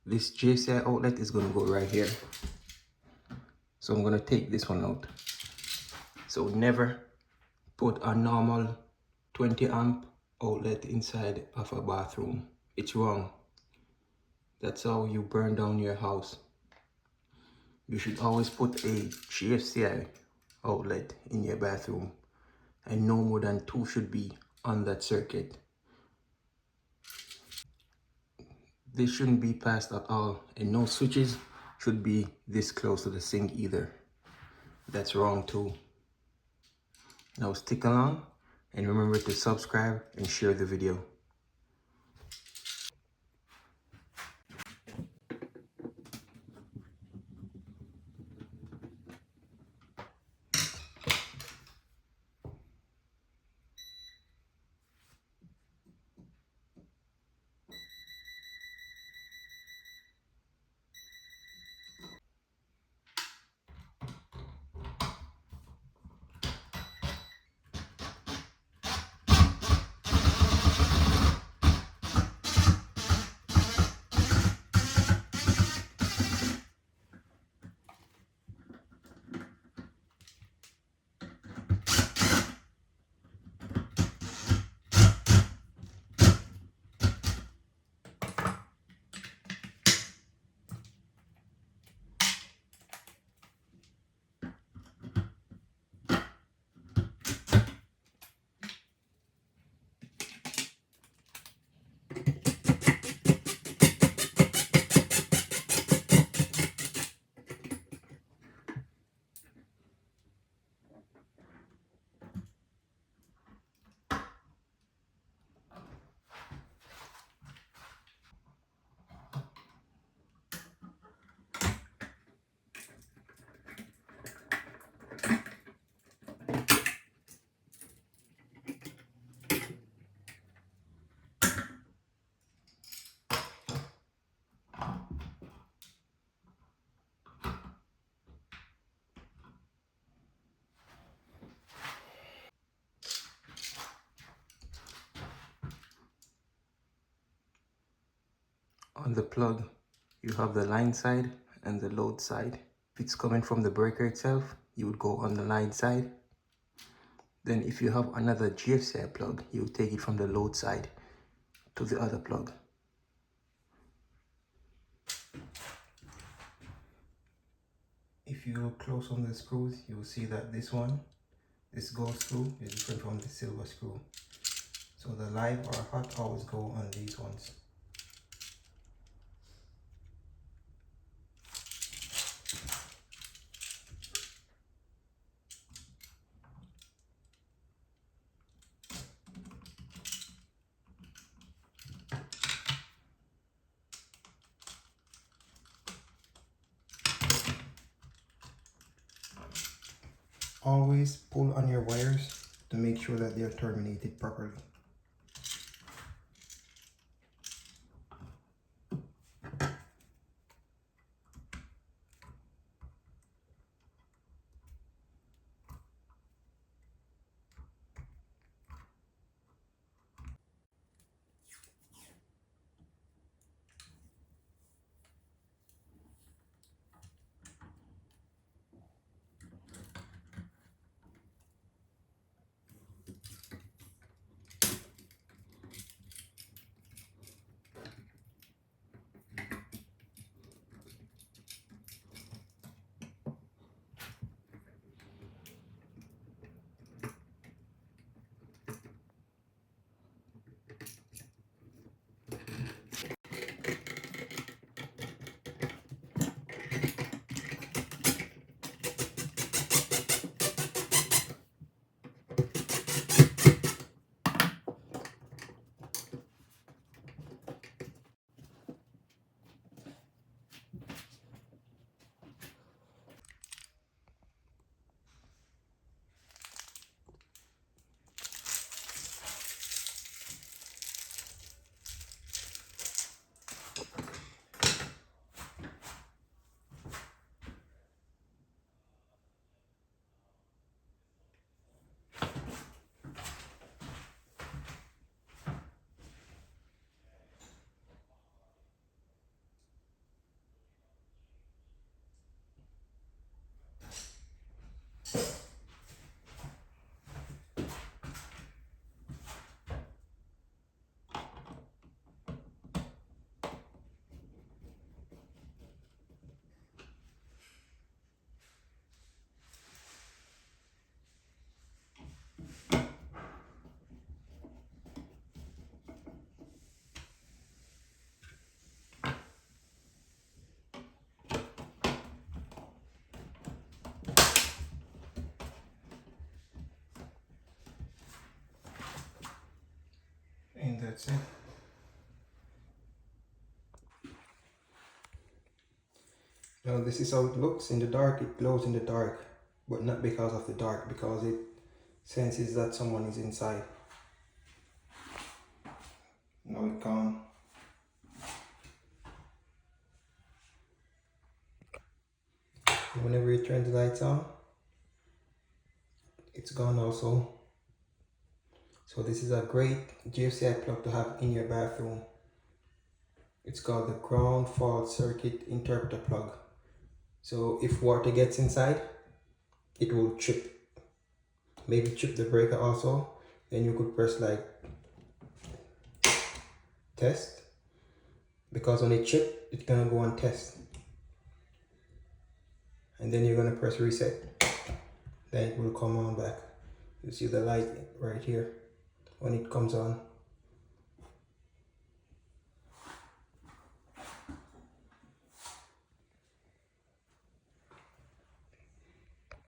this gfci outlet is going to go right here. So I'm going to take this one out. So never put a normal 20 amp outlet inside of a bathroom. It's wrong. That's how you burn down your house. You should always put a gfci outlet in your bathroom, and no more than 2 should be on that circuit. This shouldn't be passed at all, and no switches should be this close to the sink either. That's wrong too. Now stick along and remember to subscribe and share the video. On the plug, you have the line side and the load side. If it's coming from the breaker itself, you would go on the line side. Then if you have another gfci plug, you would take it from the load side to the other plug. If you look close on the screws, you will see that this gold screw is different from the silver screw. So the live or hot always go on these ones. Always pull on your wires to make sure that they are terminated properly. That's it. Now this is how it looks in the dark. It glows in the dark, but not because of the dark, because it senses that someone is inside. Now it gone. Whenever you turn the lights on, it's gone also. So this is a great GFCI plug to have in your bathroom. It's called the ground fault circuit interpreter plug. So if water gets inside, it will chip. Maybe chip the breaker also. Then you could press like test, because when it chip, it's gonna go on test. And then you're gonna press reset. Then it will come on back. You see the light right here when it comes on.